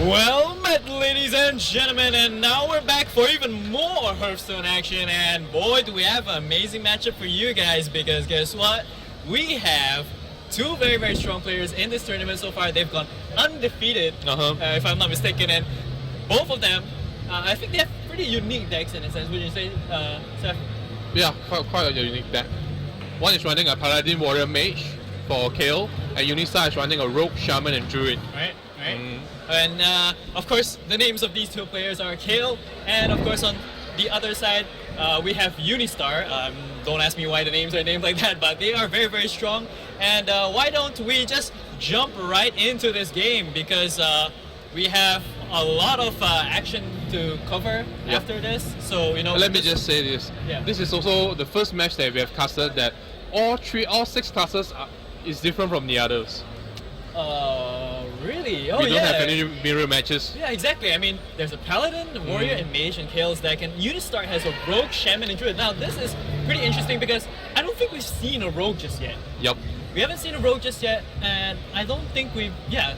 Well met, ladies and gentlemen, and now we're back for even more Hearthstone action, and boy do we have an amazing matchup for you guys, because guess what? We have two very strong players in this tournament so far. They've gone undefeated, if I'm not mistaken, and both of them, I think they have pretty unique decks in a sense, would you say, Seth? Yeah, quite a unique deck. One is running a Paladin Warrior Mage for Kaiel, and Unistar is running a Rogue, Shaman, and Druid. Right. And of course, the names of these two players are Kaiel, and of course on the other side, we have Unistar. Don't ask me why the names are named like that, but they are very strong. And why don't we just jump right into this game, because we have a lot of action to cover after this. So Let me just say this. Yeah. This is also the first match that we have casted that all 6 classes is different from the others. Really? Oh, we don't have any mirror matches. Yeah, exactly. I mean, there's a Paladin, Warrior, and Mage in Kail's deck, and Unistar has a Rogue, Shaman, and Druid. Now, this is pretty interesting because I don't think we've seen a Rogue just yet. Yep. We haven't seen a Rogue just yet, and I don't think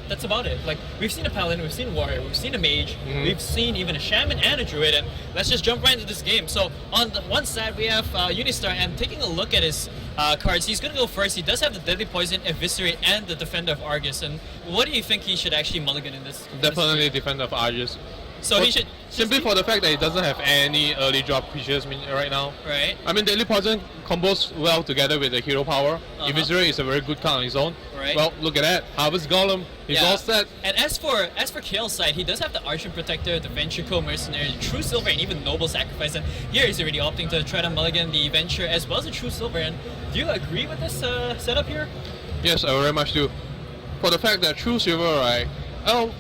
that's about it. Like, we've seen a Paladin, we've seen a Warrior, we've seen a Mage, we've seen even a Shaman and a Druid, and let's just jump right into this game. So, on the one side, we have Unistar, and taking a look at his cards, he's going to go first. He does have the Deadly Poison, Eviscerate, and the Defender of Argus, and what do you think he should actually mulligan in this? Definitely Defender of Argus. So he should... Simply for the fact that he doesn't have any early drop creatures right now. Right. I mean, Deadly Poison combos well together with the hero power. Eviscerate is a very good card on his own. Right. Well, look at that. Harvest Golem. He's all set. And as for Kail's side, he does have the Archer Protector, the Venture Mercenary, True Silver, and even Noble Sacrifice. And here he's already opting to try to mulligan the Venture as well as the True Silver. And do you agree with this setup here? Yes, I very much do. For the fact that True Silver, right?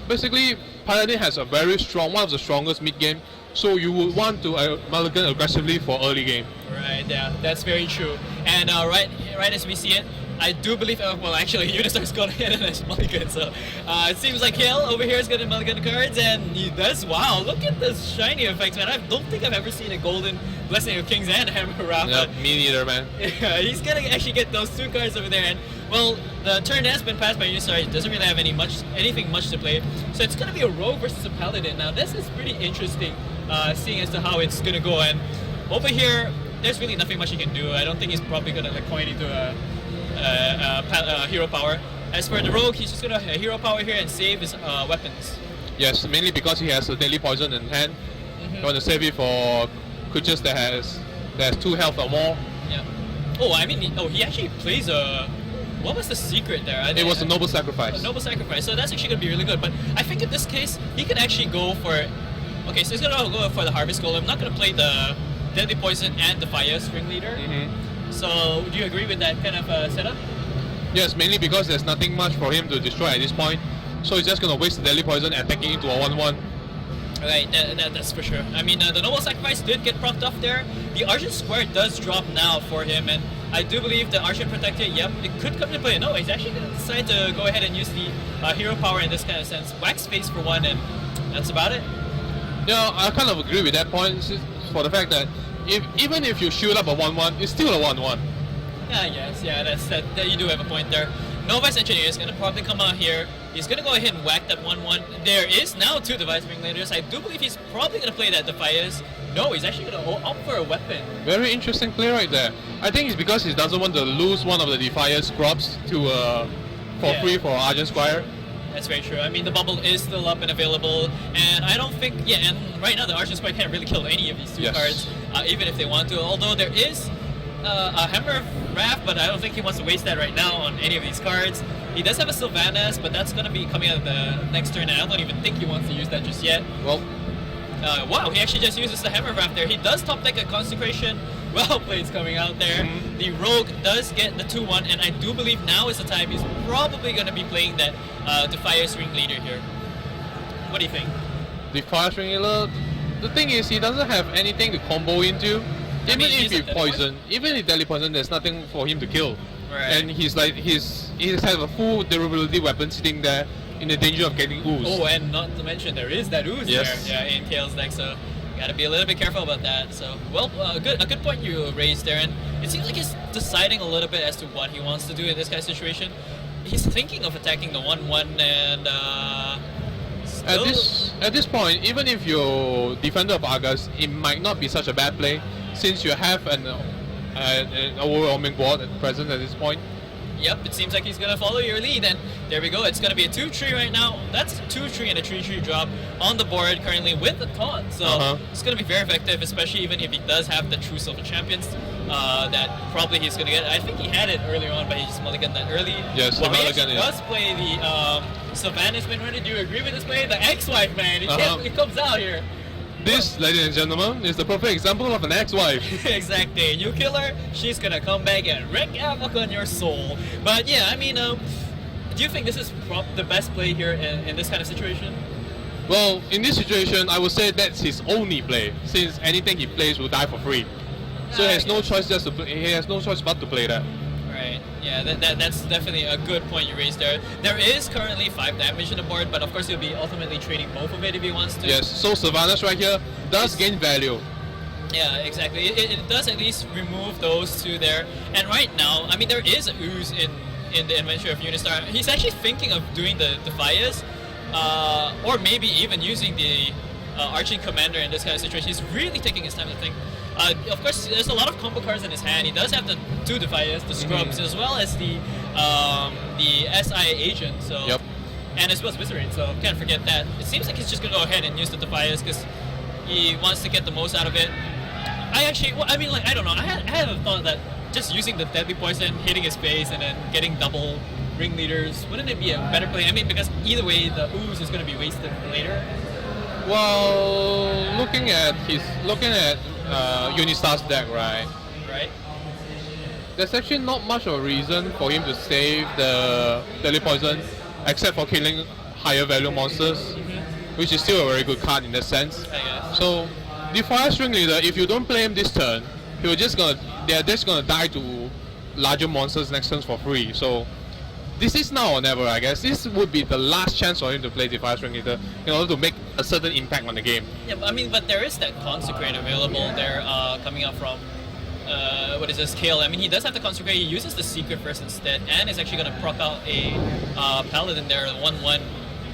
Basically, Paladin has a very strong, one of the strongest mid game, so you would want to mulligan aggressively for early game. Right, yeah, that's very true. And right as we see it, I do believe, well actually Unistar's gone ahead and has mulligan, so it seems like Kaiel over here is going to mulligan the cards, and he does, wow, look at this shiny effects, man. I don't think I've ever seen a golden Blessing of Kings and Hammer around. Yeah, me neither, man. Yeah, he's going to actually get those two cards over there, and well, the turn has been passed by Unistar. He doesn't really have anything much to play, so it's going to be a Rogue versus a Paladin. Now this is pretty interesting, seeing as to how it's going to go, and over here, there's really nothing much he can do. I don't think he's probably going to coin into a hero power. As for the Rogue, he's just gonna hero power here and save his weapons. Yes, mainly because he has a Deadly Poison in hand. You want to save it for creatures that has 2 health or more. Yeah. Oh, I mean, he actually plays a... What was the secret there? It was a Noble Sacrifice. A Noble Sacrifice, so that's actually going to be really good. But I think in this case, he can actually go for... Okay, so he's going to go for the Harvest Golem. I'm not going to play the Deadly Poison and the Fire String Leader. So, do you agree with that kind of setup? Yes, mainly because there's nothing much for him to destroy at this point. So he's just going to waste the Deadly Poison and attacking into a 1-1. Right, that's for sure. I mean, the Noble Sacrifice did get procced off there. The Argent Square does drop now for him, and I do believe the Argent Protector, yep, it could come into play. No, he's actually going to decide to go ahead and use the hero power in this kind of sense. Wax Face for 1, and that's about it. Yeah, I kind of agree with that point, for the fact that even if you shoot up a 1-1, it's still a 1-1. Yeah, yes, yeah, that you do have a point there. Novice Engineer is going to probably come out here. He's going to go ahead and whack that 1-1. There is now 2 Device Ringleaders. I do believe he's probably going to play that Defias. No, he's actually going to opt for a weapon. Very interesting play right there. I think it's because he doesn't want to lose one of the Defias scrubs to for free for Argent Squire. That's very true. I mean, the bubble is still up and available, and I don't think, and right now the Argent Squire can't really kill any of these 2 cards, even if they want to, although there is a Hammer of Wrath, but I don't think he wants to waste that right now on any of these cards. He does have a Sylvanas, but that's going to be coming out of the next turn, and I don't even think he wants to use that just yet. Well, wow, he actually just uses the Hammer of Wrath there. He does top deck a Consecration. Well played coming out there. The Rogue does get the 2-1, and I do believe now is the time he's probably going to be playing that Defias Ringleader here. What do you think? Defias Ringleader, the thing is he doesn't have anything to combo into. Even if he poison, even if Deadly Poison, there's nothing for him to kill. Right. And he has a full durability weapon sitting there in the danger of getting ooze. Oh, and not to mention there is that ooze there, in Kail's deck, so gotta be a little bit careful about that. So, well, a good point you raised there, and it seems like he's deciding a little bit as to what he wants to do in this kind of situation. He's thinking of attacking the 1-1 and Still, At this point, even if you're defender of Argus, it might not be such a bad play since you have an overwhelming board at present at this point. Yep, it seems like he's going to follow your lead, and there we go. It's going to be a 2-3 right now. That's a 2-3 and a 3-3 drop on the board currently with the taunt. So it's going to be very effective, especially even if he does have the true silver champions that probably he's going to get. I think he had it earlier on, but he just mulliganed that early. Yes, well, the he mulligan actually does play the Savannah's been ready. Do you agree with this play? The ex-wife, man. It comes out here. This, ladies and gentlemen, is the perfect example of an ex-wife. Exactly. You kill her, she's gonna come back and wreak havoc on your soul. But yeah, I mean, do you think this is the best play here in this kind of situation? Well, in this situation, I would say that's his only play, since anything he plays will die for free. So he has no choice he has no choice but to play that. Right. Yeah, that's definitely a good point you raised there. There is currently 5 damage on the board, but of course he'll be ultimately trading both of it if he wants to. Yes, so Savannah's right here does gain value. Yeah, exactly. It does at least remove those 2 there. And right now, I mean, there is a ooze in the inventory of Unistar. He's actually thinking of doing the fires, or maybe even using the Arching Commander in this kind of situation. He's really taking his time to think. Of course, there's a lot of combo cards in his hand. He does have the 2 Defiers, the Scrubs, as well as the SI Agent. So, and as well as Viscerate. So can't forget that. It seems like he's just gonna go ahead and use the Defiers because he wants to get the most out of it. I don't know. I had a thought that just using the Deadly Poison, hitting his face, and then getting double ringleaders, wouldn't it be a better play? I mean, because either way, the ooze is gonna be wasted later. Well, looking at Unistar's deck, right? Right. There's actually not much of a reason for him to save the Deadly Poison, except for killing higher value monsters, which is still a very good card in that sense. I guess. So, the Fire String Leader, if you don't play him this turn, they're just gonna die to larger monsters next turn for free. So, this is now or never, I guess. This would be the last chance for him to play the Fire String Leader in order to make a certain impact on the game. Yeah, I mean, but there is that Consecrate available there coming up from, what is this, Kaiel. I mean, he does have the Consecrate, he uses the Secret first instead, and is actually going to proc out a Paladin there, 1-1,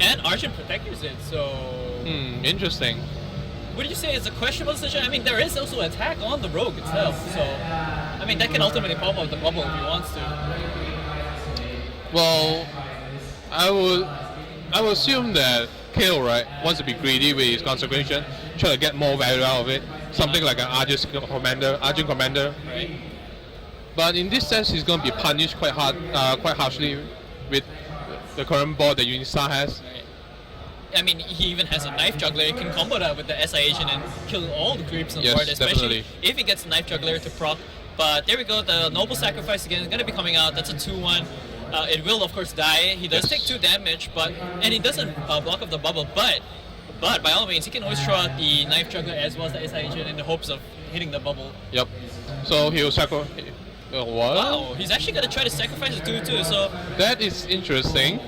and Archon Protectors it, so... Interesting. Would you say it's a questionable decision? I mean, there is also attack on the Rogue itself, so... I mean, that can ultimately pop up the bubble if he wants to. Well, I would assume that Kaiel, right, wants to be greedy with his consecration, try to get more value out of it. Something like an Argent Commander. Right. But in this sense, he's going to be punished quite harshly with the current board that Unistar has. Right. I mean, he even has a Knife Juggler. He can combo that with the SI Agent and kill all the creeps on the board, especially if he gets Knife Juggler to proc. But there we go, the Noble Sacrifice again is going to be coming out. That's a 2-1. It will, of course, die. He does take 2 damage, and he doesn't block up the bubble, but by all means, he can always throw out the Knife Juggler as well as the SI Agent in the hopes of hitting the bubble. Yep. So he'll sacrifice... what? Wow, he's actually going to try to sacrifice a 2-2, so... That is interesting.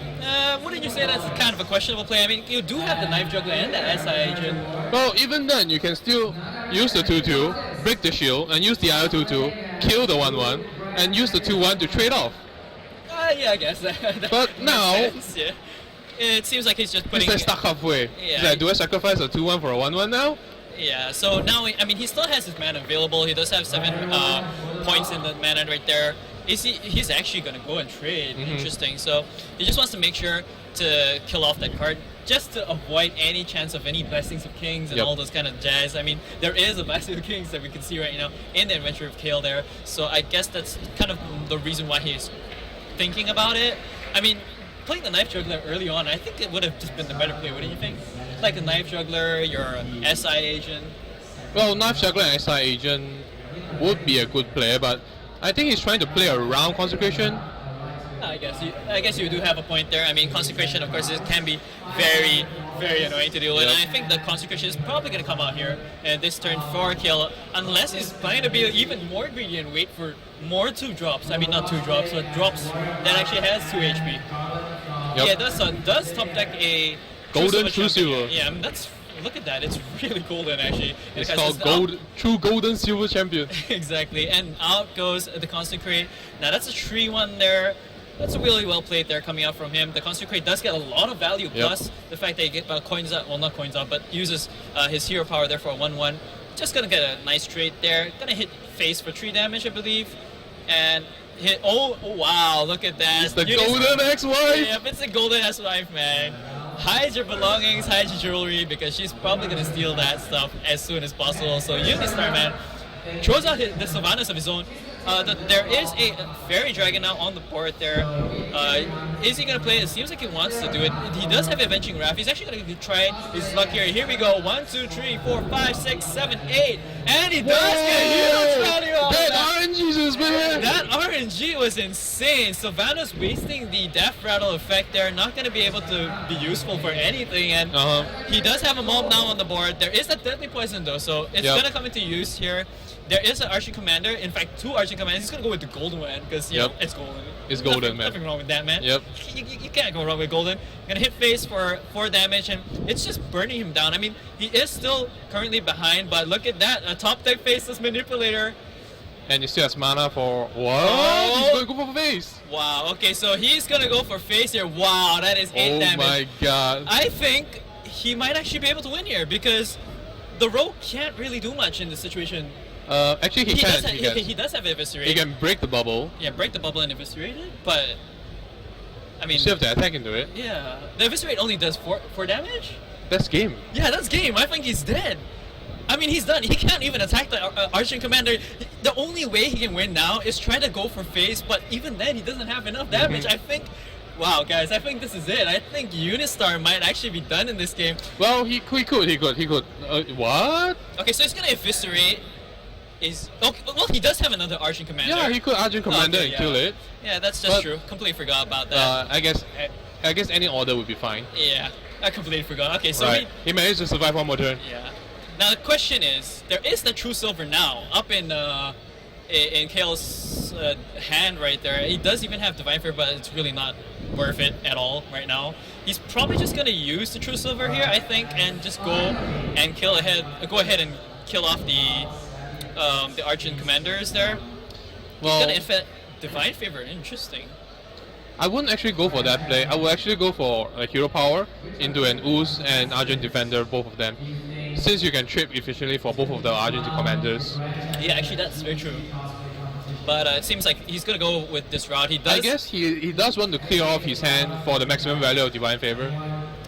Wouldn't you say that's kind of a questionable play? I mean, you do have the Knife Juggler and the SI Agent. Well, even then, you can still use the 2-2, break the shield, and use the other 2-2, kill the 1-1, and use the 2-1 to trade off. Yeah, I guess. But now... sense, yeah. It seems like he's just putting... He's stuck halfway. Yeah. He's like, do I sacrifice a 2-1 for a 1-1 now? Yeah, so now, I mean, he still has his mana available. He does have 7 points in the mana right there. He's actually going to go and trade. Interesting. So he just wants to make sure to kill off that card just to avoid any chance of any Blessings of Kings and all those kind of jazz. I mean, there is a Blessing of Kings that we can see right now in the Adventure of Kaiel there. So I guess that's kind of the reason why he's thinking about it. I mean, playing the Knife Juggler early on, I think it would have just been the better play, wouldn't you think? Like a Knife Juggler, your SI Agent. Well, Knife Juggler and SI Agent would be a good play, but I think he's trying to play around Consecration. I guess you do have a point there. I mean, Consecration, of course, it can be very, very annoying to deal with. And I think the Consecration is probably going to come out here this turn for Kaiel, unless he's planning to be even more greedy and wait for more 2-drops. I mean, not 2-drops, but drops that actually has 2 HP. Yeah, it does top deck a Golden True Silver. Yeah, I mean, look at that. It's really golden, actually. It's called True Golden Silver Champion. Exactly. And out goes the Consecrate. Now, that's a 3-1 there. That's really well played there coming out from him. The Consecrate does get a lot of value, Yep. plus the fact that he get coins out, well not coins out, but uses his hero power there for a 1-1. Just gonna get a nice trade there. Gonna hit face for 3 damage, I believe. And hit, oh wow, look at that. It's the golden ex-wife! Yep, it's the golden ex-wife, man. Hide your belongings, hide your jewelry, because she's probably gonna steal that stuff as soon as possible. So Unistar, man, throws out the Sylvanas of his own. There is a Fairy Dragon now on the board there. Is he going to play it? It seems like he wants to do it. He does have Avenging Wrath. He's actually going to try his luck here. Here we go. 1, 2, 3, 4, 5, 6, 7, 8. And he does get huge value on that RNG, man! That RNG was insane. Sylvanas wasting the Death Rattle effect there. Not going to be able to be useful for anything. And he does have a mob now on the board. There is a Deadly Poison though, so it's going to come into use here. There is an Arching Commander, in fact 2 Arching Commanders. He's going to go with the golden one because you know, it's golden. It's golden, man. Nothing wrong with that, man. Yep. You can't go wrong with golden. Going to hit face for 4 damage and it's just burning him down. I mean, he is still currently behind, but look at that. A top deck Faceless Manipulator. And he still has mana for what? Oh. He's going to go for face. Wow, okay, so he's going to go for face here. Wow, that is 8 damage. Oh my god. I think he might actually be able to win here because the rogue can't really do much in this situation. Actually, he can. He does have Eviscerate. He can break the bubble. Yeah, break the bubble and Eviscerate it, but I mean, Still have to attack into it. yeah, the Eviscerate only does 4 damage. That's game. Yeah, that's game. I think he's dead. I mean, he's done. He can't even attack the Arching Commander. The only way he can win now is try to go for face, but even then, he doesn't have enough damage. I think. Wow, guys, I think this is it. I think Unistar might actually be done in this game. Well, he could. What? Okay, so he's gonna Eviscerate. Okay, well, he does have another Arching Commander. Yeah, he could Argent Commander and kill it. Yeah, that's just true. Completely forgot about that. I guess any order would be fine. Yeah, I completely forgot. Okay, so Right. He managed to survive 1 more turn. yeah. Now the question is, there is the True Silver now up in Kaiel's hand right there. He does even have Divine Fear, but it's really not worth it at all right now. He's probably just gonna use the True Silver here, I think, and just go ahead and kill off the Arching Commanders there. Well, He's gonna Divine Favor. Interesting. I wouldn't actually go for that play. I would actually go for a hero power into an Ooze and Argent Defender, both of them. Since you can trip efficiently for both of the Argent commanders. Yeah, actually that's very true. But it seems like he's gonna go with this route. He does. I guess he does want to clear off his hand for the maximum value of Divine Favor.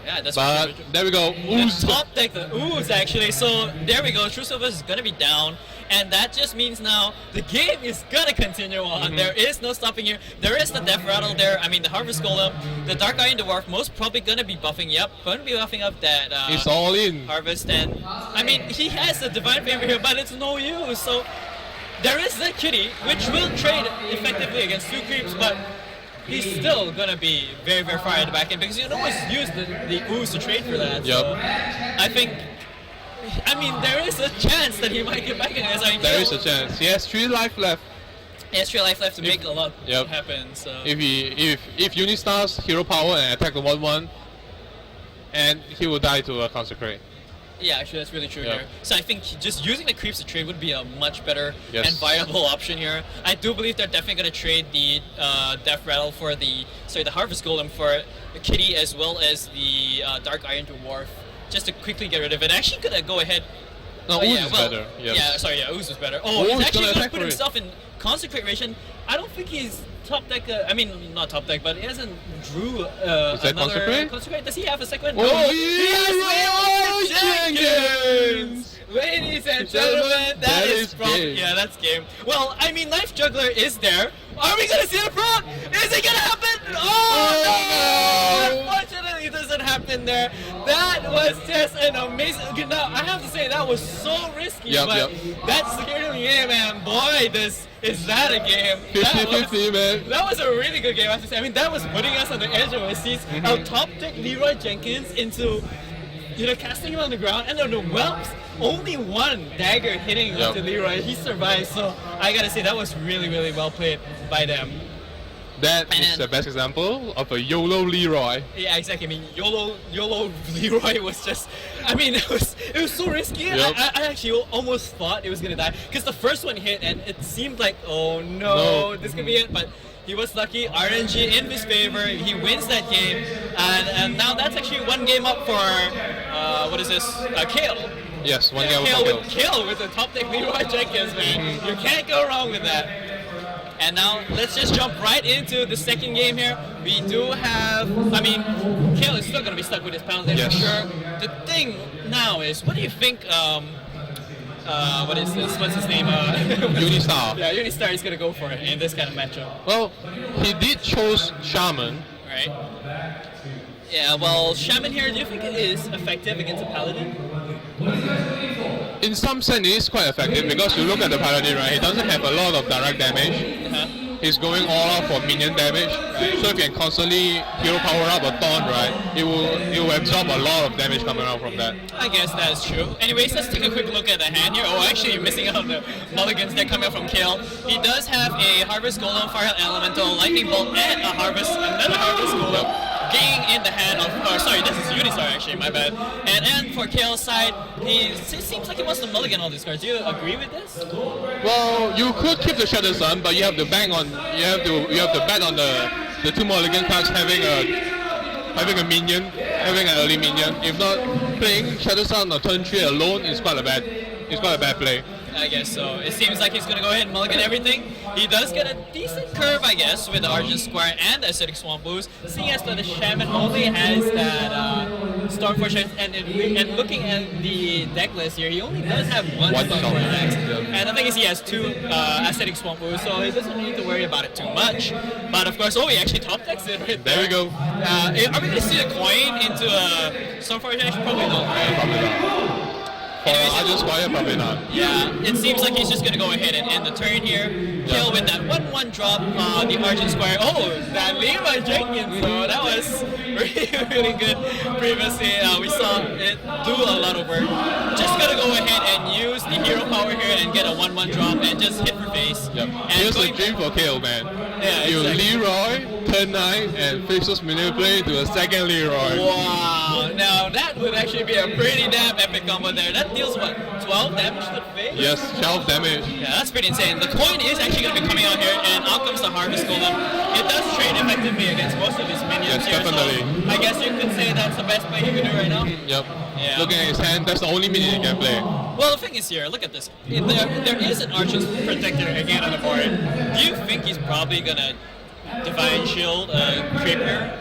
Yeah, that's But very true. there we go. Ooze. Top deck the Ooze actually. So there we go. True Silver is gonna be down, and that just means now the game is gonna continue on. There is no stopping here. There is the Death Rattle there. I mean the Harvest Golem, the Dark Iron Dwarf, most probably gonna be buffing. Yep, gonna be buffing up that. It's all in. Harvest, and I mean he has a Divine Favor here, but it's no use. So there is the Kitty, which will trade effectively against 2 creeps, but he's still gonna be very, very far at the back end because you can always use the Ooze to trade for that. Yep. So I think, I mean, there is a chance that he might get back in this. I mean, There is a chance. He has 3 life left. he has 3 life left to make a lot happen. So If Unistar's hero power and attack the 1/1, and he will die to a Consecrate. yeah, actually that's really true Yep. here. So I think just using the creeps to trade would be a much better Yes. and viable option here. I do believe they're definitely going to trade the Death Rattle for the Harvest Golem for the Kitty as well as the Dark Iron Dwarf, just to quickly get rid of it. Actually gonna go ahead. No, Ooze is better. Yes. Yeah, sorry, yeah, Ooze is better. Oh, Ooze he's actually gonna gonna attack put for it. himself in Consecrate Ration. I don't think he's top deck. I mean, not top deck, but he hasn't drew Is that another Consecrate? Does he have a second? Oh, No. yeah, He has Jenkins! Ladies and gentlemen, that is game. Yeah, that's game. Well, I mean, Life Juggler is there. Are we gonna see the front? Is it gonna happen? Oh no! Unfortunately, it doesn't happen there. That was just an amazing. Okay, now I have to say that was so risky, Yep, but yep. that's the game, and boy, is that a game. That was- 50-50, man. that was a really good game, I have to say. I mean, that was putting us on the edge of our seats. Our top deck Leroy Jenkins into, casting him on the ground, and then the whelps, only 1 dagger hitting Yep. onto Leroy. He survived, so I gotta say that was really, really well played by them. That is the best example of a YOLO Leroy. Yeah, exactly. I mean, YOLO Leroy was just. I mean, it was so risky. Yep. I actually almost thought it was gonna die because the first one hit and it seemed like, oh no, No. this could be it. But he was lucky. RNG in his favor. He wins that game, and now that's actually one game up for what is this? Kaiel. Yes, one game Kaiel with Kaiel with the top deck Leroy Jenkins, man. You can't go wrong with that. And now let's just jump right into the second game here. We do have, I mean, Kaiel is still going to be stuck with his Paladin for sure. The thing now is, what do you think, what is this? What's his name? Unistar. Yeah, Unistar is going to go for it in this kind of matchup. Well, he did choose Shaman. Right. Yeah, well, Shaman here, do you think it is effective against a Paladin? In some sense, it is quite effective because you look at the Paladin, right? He doesn't have a lot of direct damage. He's going all out for minion damage. So if you can constantly hero power up a taunt, right, it will absorb a lot of damage coming out from that. I guess that's true. Anyways, let's take a quick look at the hand here. Oh, actually, you're missing out on the mulligans that come out from Kaiel. He does have a Harvest Golem, Fire Elemental, Lightning Bolt, and another Harvest Golem. Getting in the hand of, sorry, this is Unistar actually, my bad. And for Kail's side, it seems like he wants to mulligan all these cards. Do you agree with this? Well, you could keep the Shadow Sun, but you have to bet on the two mulligan cards having a minion, having an early minion. If not, playing Shadow Sun on turn 3 alone is quite a bad play. I guess so. It seems like he's going to go ahead and mulligan everything. He does get a decent curve, I guess, with the Argent Squire and the Acidic Swamp boost. Seeing as though the Shaman only has that Stormforge, and looking at the deck list here, he only does have one Stormforge deck. And the thing is, he has two Acidic Swamp boosts, so he doesn't need to worry about it too much. But of course, he actually top decks it right there. There we go. Are we going to see a coin into a Stormforge deck? Probably not, right? Probably not. Argent Squire, probably not. Yeah, it seems like he's just going to go ahead and end the turn here. Kill with that 1/1 drop, the Argent Squire. Oh, that Leroy Jenkins, so that was really good previously. We saw it do a lot of work. Just going to go ahead and use the hero power here and get a 1/1 drop and just hit for face. Yep. Here's a dream for Kaiel, man. Yeah, you exactly. Leroy, turn 9, and Fixos manipulate to a second Leroy. Wow, now that would actually be a pretty damn epic combo there. That deals what, 12 damage to the face? Yes, 12 damage. Yeah, that's pretty insane. The coin is actually going to be coming out here, and out comes the Harvest Golem. It does trade effectively against most of his minions Yes, here, definitely. so I guess you could say that's the best play you can do right now. Yep. Yeah. Looking at his hand, that's the only minion he can play. Well, the thing is here, look at this. There is an Archer's Protector again on the board. Do you think he's probably going to Divine Shield Creeper?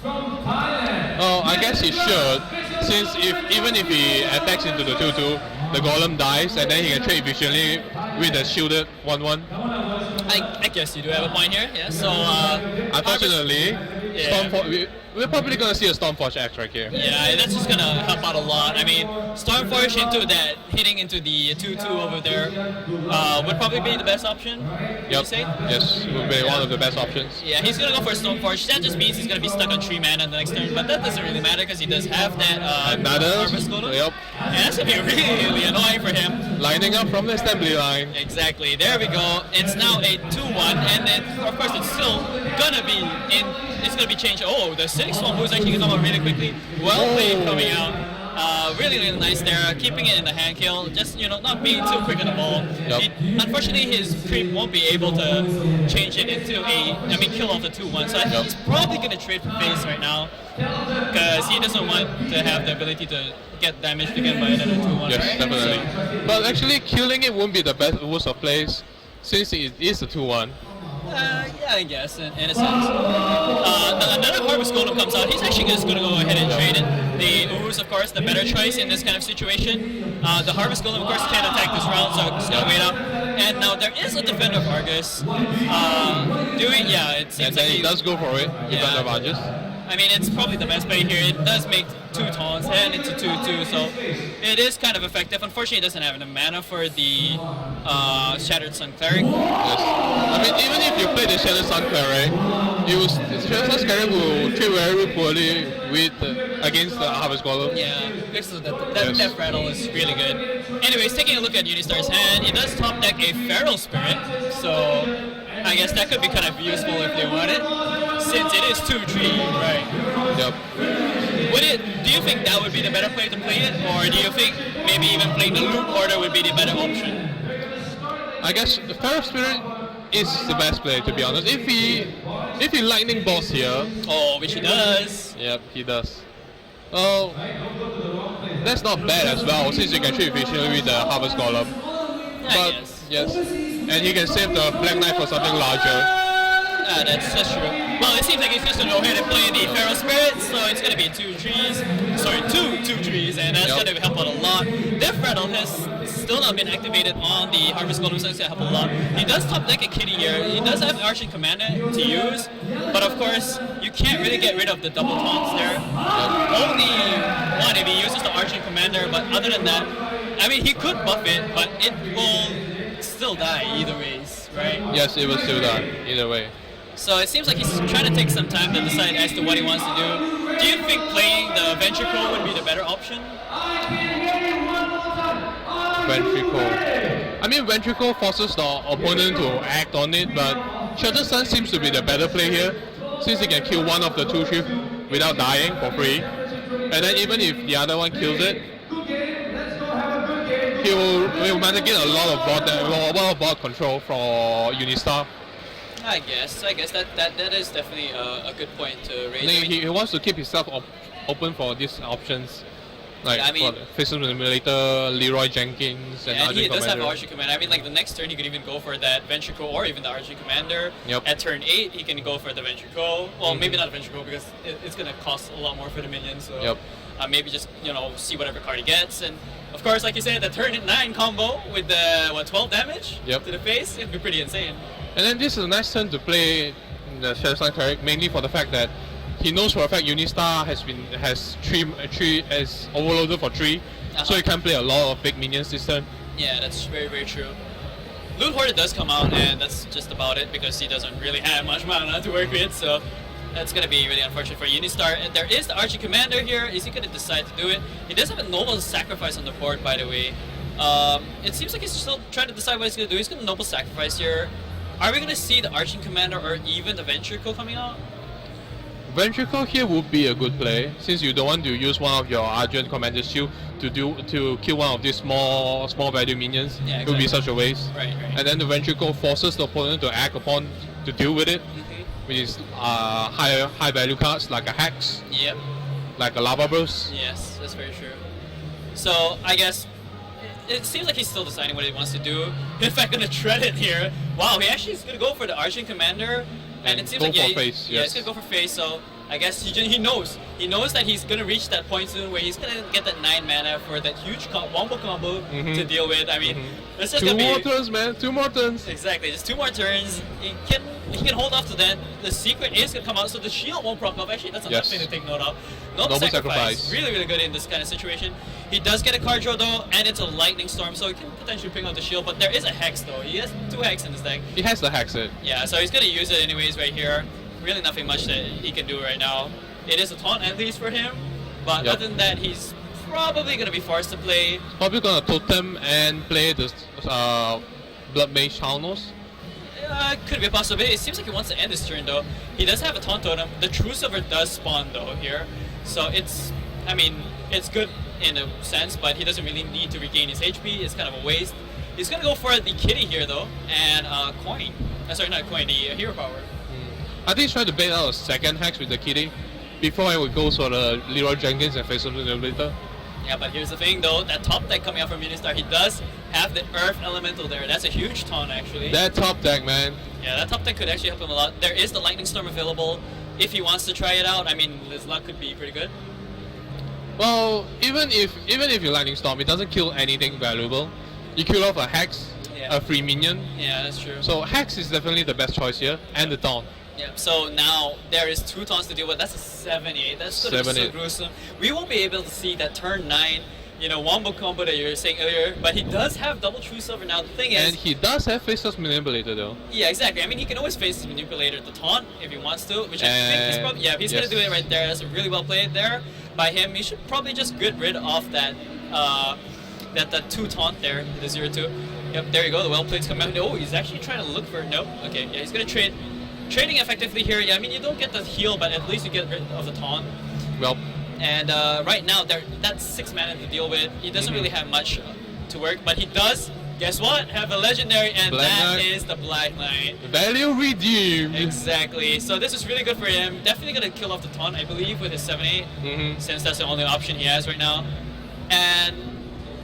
Oh, I guess he should, since even if he attacks into the 2/2, the Golem dies, and then he can trade efficiently with the shielded 1/1. I guess you do have a point here, yeah. So, unfortunately, yeah. we're probably going to see a Stormforge X right here. Yeah, that's just going to help out a lot. I mean, Stormforge into that, hitting into the 2/2 over there would probably be the best option, would you say? Yes, would be one of the best options. Yeah, he's going to go for Stormforge. That just means he's going to be stuck on 3 mana the next turn, but that doesn't really matter because he does have that Harvest Golem. Yep. And that's going to be really annoying for him. Lining up from the assembly line. Exactly, there we go. It's now a 2/1, and then, of course, it's still going to be in. It's going to be changed. Oh, the 6/1 boost actually come out really quickly. Well played coming out. Really nice there. Keeping it in the hand kill. Just, not being too quick on the ball. Yep. Unfortunately, his creep won't be able to change it into kill off the 2/1. So I think he's probably going to trade for face right now. Because he doesn't want to have the ability to get damaged again by another 2/1. Yes, right? definitely. But actually, killing it won't be the worst of plays, since it is a 2/1. Yeah, I guess, in a sense. Another Harvest Golem comes out. He's actually just going to go ahead and trade it. The Ooze, of course, the better choice in this kind of situation. The Harvest Golem, of course, can't attack this round, so just going to wait up. And now there is a Defender of Argus. It seems And like then he does go for it, Defender of Argus. I mean, it's probably the best play here. It does make 2 taunts and into 2/2, so it is kind of effective. Unfortunately, it doesn't have enough mana for the Shattered Sun Cleric. Yes. I mean, even if you play the Shattered Sun Cleric, Shattered Sun Cleric will trade very poorly against the Harvest Golem. Yeah, because of that Death Rattle is really good. Anyways, taking a look at Unistar's hand, he does top deck a Feral Spirit, so I guess that could be kind of useful if they want it, since it is 2/3, right? Yep. Do you think that would be the better play to play it, or do you think maybe even playing the loop order would be the better option? I guess the Feral Spirit is the best play, to be honest. If he lightning bolts here, Oh, which he does. yep, he does. Oh, that's not bad as well, since you can trade efficiently with the Harvest Golem. I But guess. yes, and he can save the Black Knight for something larger. That's true. Well, it seems like he's just going to go ahead and play the Feral Spirit, so it's going to be two trees, and that's Yep. going to help out a lot. Death Rattle has still not been activated on the Harvest Golem, so it's going to help a lot. He does top deck a kitty here. He does have Arching Commander to use, but of course, you can't really get rid of the double taunts there. Only one if he uses the Arching Commander, but other than that, I mean, he could buff it, but it will still die either ways, right? Yes, it will still die, either way. So it seems like he's trying to take some time to decide as to what he wants to do. Do you think playing the Ventricle would be the better option? Ventricle. I mean, Ventricle forces the opponent to act on it, but Shattered Sun seems to be the better play here, since he can kill one of the 2/3 without dying for free. And then even if the other one kills it, he will manage to get a lot of bot control for Unistar. I guess that is definitely a good point to raise. I think he wants to keep himself open for these options. Like Yeah, I mean- for Physical Simulator, Leroy Jenkins, and And Argent he does have Commander. Archie Commander. I mean, like the next turn, he could even go for that Ventricle or even the Archie Commander. Yep. At turn 8, he can go for the Ventricle. Well, Mhm. maybe not Ventricle because it's going to cost a lot more for the minions. So Yep. maybe just see whatever card he gets. And of course, like you said, the turn 9 combo with the 12 damage Yep. to the face, it'd be pretty insane. And then this is a nice turn to play the Shattered Sun cleric, mainly for the fact that he knows for a fact Unistar has overloaded for 3, so he can play a lot of big minions this turn. Yeah, that's very, very true. Loot Hoarder does come out, and that's just about it because he doesn't really have much mana to work with, so that's going to be really unfortunate for Unistar. And there is the Archie Commander here. Is he going to decide to do it? He does have a Noble Sacrifice on the board, by the way. It seems like he's still trying to decide what he's going to do. He's going to Noble Sacrifice here. Are we going to see the Arching Commander or even the Ventricle coming out? Ventricle here would be a good play, since you don't want to use one of your Argent Commander Shield to kill one of these small value minions. Yeah, It would be exactly. such a waste. Right. And then the Ventricle forces the opponent to act upon to deal with it, which is high value cards like a Hex, Yep. like a Lava Burst. Yes, that's very true. So I guess it seems like he's still deciding what he wants to do. In fact, gonna tread it here. Wow, he actually is gonna go for the Arching Commander, and it seems go like for he- face, yeah, yes. he's gonna go for face. So I guess he knows that he's gonna reach that point soon where he's gonna get that 9 mana for that huge wombo combo to deal with. I mean, it's just 2 gonna more be turns, man. 2 more turns. exactly just 2 more turns. He can hold off to that. The secret is gonna come out, so the shield won't proc off. Actually, that's another Yes. thing to take note of. Noble Noble sacrifice. Sacrifice. Really, really good in this kind of situation. He does get a card draw though, and it's a lightning storm, so he can potentially pick out the shield. But there is a hex though. He has 2 hex in his deck. He has the Hex it. Yeah, so he's gonna use it anyways right here. Really nothing much that he can do right now. It is a taunt at least for him, but Yep. other than that, he's probably gonna be forced to play. Probably gonna totem and play the Blood Mage Chalnos. Could be a possibility. It seems like he wants to end his turn though. He does have a taunt totem. The True Silver does spawn though here, so it's good in a sense, but he doesn't really need to regain his HP. It's kind of a waste. He's gonna go for the kitty here though, and coin. Sorry, not coin. The hero power. I think he's trying to bait out a second Hex with the Kitty before he would go for the Leroy Jenkins and face up to the later. Yeah, but here's the thing though, that top deck coming out from Unistar, he does have the Earth Elemental there. That's a huge taunt actually. That top deck, man. Yeah, that top deck could actually help him a lot. There is the Lightning Storm available if he wants to try it out. I mean, his luck could be pretty good. Well, even if you Lightning Storm, it doesn't kill anything valuable. You kill off a Hex, Yeah. a free minion. Yeah, that's true. So Hex is definitely the best choice here, and the Taunt. Yeah, so now there is 2 taunts to deal with. That's a 7-8. That's gonna be so 7-8. gruesome. We won't be able to see that turn 9, wombo combo that you were saying earlier, but he does have double True Silver now. The thing is, And he does have Faceless Manipulator though. yeah, exactly. I mean, he can always face his manipulator to taunt if he wants to, which I think he's And- probably, if he's yes. gonna do it right there, that's really well played there by him. He should probably just get rid of that, that 2 taunt there, the 0-2. Yep, there you go, the well played's coming out. Oh, he's actually trying to look for, nope, okay, yeah, he's gonna trade. Trading effectively here, yeah, I mean, you don't get the heal, but at least you get rid of the taunt. Well, And right now, that's 6 mana to deal with. He doesn't really have much to work, but he does Guess what? Have a legendary, and Black that Knight. is the Black Knight. Value redeemed. Exactly. So this is really good for him. Definitely gonna kill off the taunt, I believe, with his 7-8, since that's the only option he has right now. And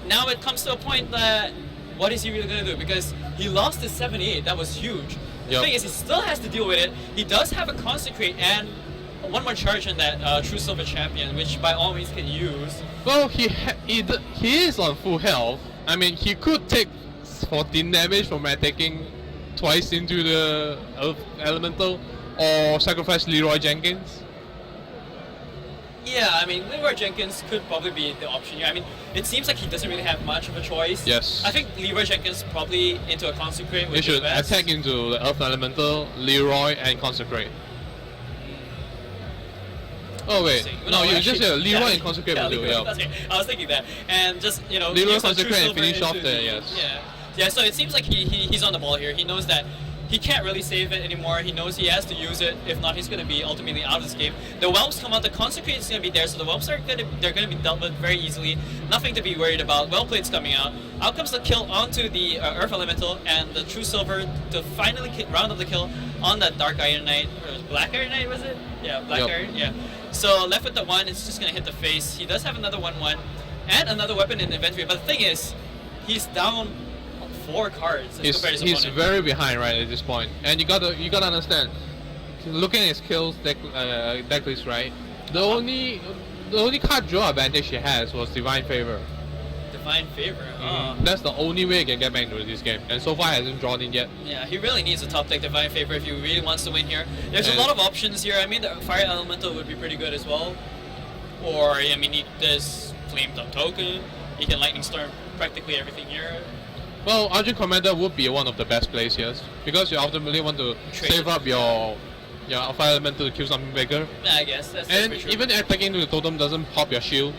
now it comes to a point that what is he really gonna do? Because he lost his 7-8. That was huge. The thing is, he still has to deal with it. He does have a Consecrate and one more charge on that True Silver Champion, which by all means can use. Well, he is on full health. I mean, he could take 14 damage from attacking twice into the Earth Elemental, or sacrifice Leroy Jenkins. Yeah, I mean, Leroy Jenkins could probably be the option here. I mean, it seems like he doesn't really have much of a choice. Yes. I think Leroy Jenkins probably into a Consecrate He would be should best. attack into the Earth Elemental, Leroy, and Consecrate. Oh wait, no, you just said Leroy and Consecrate will do. Leroy, Yeah. that's okay. I was thinking that, and just Leroy, use the Consecrate, True and Silver finish off into there. the- Yes. Yeah. So it seems like he's on the ball here. He knows that he can't really save it anymore. He knows he has to use it. If not, he's going to be ultimately out of this game. The Whelps come out. The Consecrate is going to be there, so the Whelps are going to be dealt with very easily. Nothing to be worried about. Wellplate's coming out. Out comes the kill onto the Earth Elemental and the True Silver to finally round up the kill on that Dark Iron Knight, or Black Iron Knight, was it? Yeah, Black Iron. Yeah. So left with the 1, it's just going to hit the face. He does have another 1/1 and another weapon in inventory, but the thing is, he's down 4 cards as compared to his He's opponent. very behind right at this point, and you gotta understand. Looking at his kills deck list, right? The only card draw advantage he has was Divine Favor. Divine Favor. That's the only way he can get back into this game, and so far hasn't drawn in yet. Yeah, he really needs a top deck Divine Favor if he really wants to win here. There's a And- lot of options here. I mean, the Fire Elemental would be pretty good as well. Or, I mean, there's Flame Top Token. He can Lightning Storm practically everything here. Well, Argent Commander would be one of the best plays, yes, because you ultimately want to Trade save it. up your Fire Elemental to kill something bigger, Yeah, I guess that's and pretty true. even attacking to the totem doesn't pop your shield.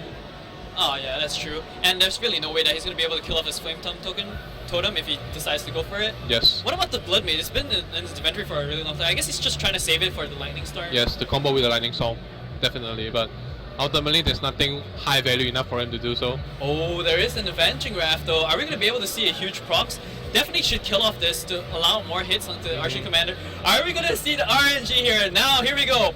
Oh yeah, that's true. And there's really no way that he's gonna be able to kill off his Flame Totem if he decides to go for it. Yes. What about the Blood Mage? It's been in his inventory for a really long time. I guess he's just trying to save it for the Lightning Storm. Yes, the combo with the Lightning Storm, definitely, but ultimately there's nothing high value enough for him to do so. Oh, there is an Avenging Wrath though. Are we gonna be able to see a huge procs? Definitely should kill off this to allow more hits onto the Archie Commander. Are we gonna see the RNG here? Now, here we go.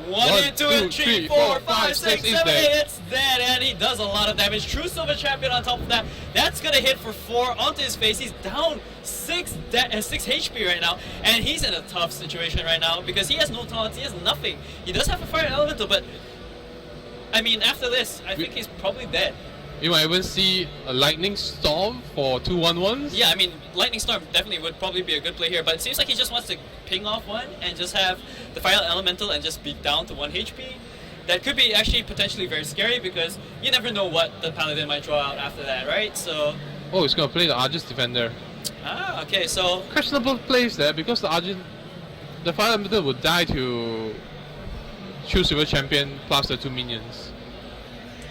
1, 2, 3, 4, 5, 6, 7, 8. It's dead, and he does a lot of damage. True Silver Champion on top of that. That's gonna hit for 4 onto his face. He's down 6 HP right now, and he's in a tough situation right now because he has no taunts. He has nothing. He does have a Fire Elemental, but I mean, after this, I think he's probably dead. You might even see a Lightning Storm for 2/1/1s. Yeah, I mean, Lightning Storm definitely would probably be a good play here, but it seems like he just wants to ping off one and just have the Fire Elemental and just be down to 1 HP. That could be actually potentially very scary because you never know what the Paladin might draw out after that, right? So, Oh, he's gonna play the Argent Defender. okay, so Questionable plays there because the Fire Elemental would die to True Silver Champion plus the 2 minions.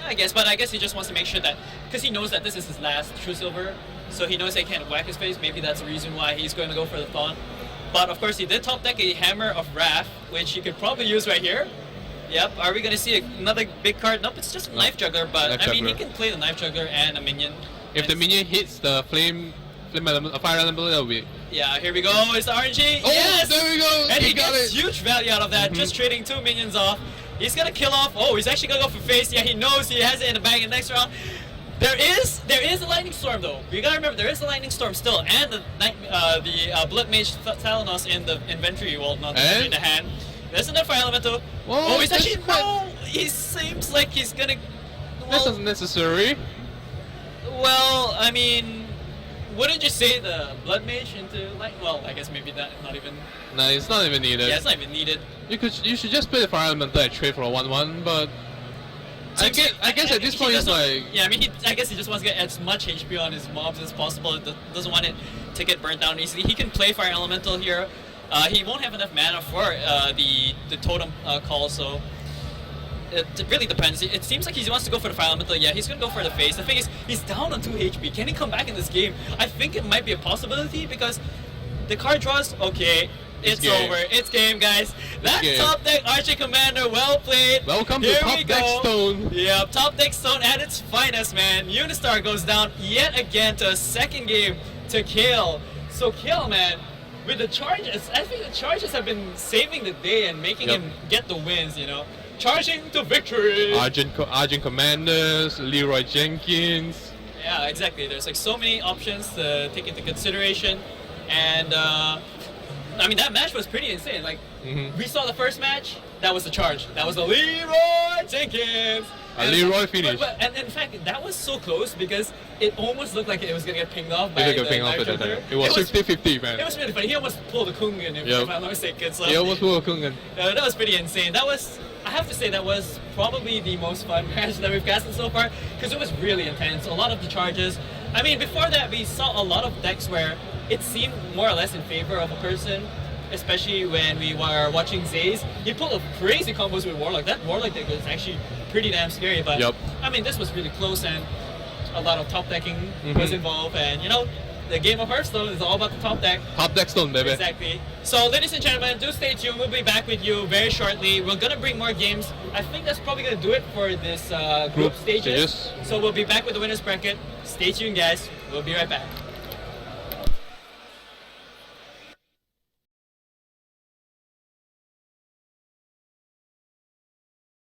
I guess he just wants to make sure that, because he knows that this is his last True Silver, so he knows they can't whack his face. Maybe that's the reason why he's going to go for the Thaunt. But of course, he did top deck a Hammer of Wrath, which he could probably use right here. Yep. Are we going to see another big card? Nope, it's just a Knife Juggler, but Knife I mean, he Juggler. can play the Knife Juggler and a minion. If the minion hits the Fire Elemental, that will be. Yeah, here we go. It's the RNG. Oh, Yes! there we go. And he got gets it. huge value out of that, just trading 2 minions off. He's gonna kill off. Oh, he's actually gonna go for face. Yeah, he knows he has it in the bag in the next round. There is a Lightning Storm though. You gotta remember there is a Lightning Storm still, and the Blood Mage Thalanos in the inventory. Well, not in the hand. There's another Fire Elemental. Whoa, Oh, he's that's actually no. He seems like he's gonna. That's Well, not necessary. well, I mean, wouldn't you say the Blood Mage into like? Well, I guess maybe that not even. No, it's not even needed. Yeah, it's not even needed. You should just play the Fire Elemental and trade for a 1/1, but I guess at this point it's like Yeah, I mean, I guess he just wants to get as much HP on his mobs as possible. Doesn't want it to get burnt down easily. He can play Fire Elemental here. He won't have enough mana for the Totem call, so it really depends. It seems like he wants to go for the Fire Elemental. Yeah, he's gonna go for the face. The thing is, he's down on 2 HP. Can he come back in this game? I think it might be a possibility because the card draws, okay, It's game. over. It's game, guys. That game. top deck Archer Commander, well played. Welcome Here to we Top Deck go. Stone. Yeah, top deck Stone at its finest, man. Unistar goes down yet again to a second game to Kaiel. So Kaiel, man, with the Chargers, I think the Chargers have been saving the day and making Yep. him get the wins, you know. Charging to victory. Argent Commanders, Leroy Jenkins. Yeah, exactly. There's like so many options to take into consideration, and I mean that match was pretty insane. Like we saw the first match, that was the charge. That was the Leroy Jenkins. A Leroy finish. And in fact, that was so close because it almost looked like it was gonna get pinged off by It the was ping off Larc at the Hunter. time. It was 50-50, man. It was really funny. He almost pulled the Kungan, if Yep. I'm not mistaken. So He almost pulled a Kungan. that was pretty insane. That was, I have to say, that was probably the most fun match that we've casted so far because it was really intense. A lot of the charges. I mean, before that, we saw a lot of decks where it seemed more or less in favor of a person, especially when we were watching Zays. He pulled a crazy combos with Warlock. That Warlock deck was actually pretty damn scary, but Yep. I mean, this was really close and a lot of top decking was involved, and you know, the game of Hearthstone is all about the top deck. Top Deck Stone, baby. Exactly. So, ladies and gentlemen, do stay tuned. We'll be back with you very shortly. We're gonna bring more games. I think that's probably gonna do it for this group stages. stages. So we'll be back with the winners bracket. Stay tuned, guys. We'll be right back.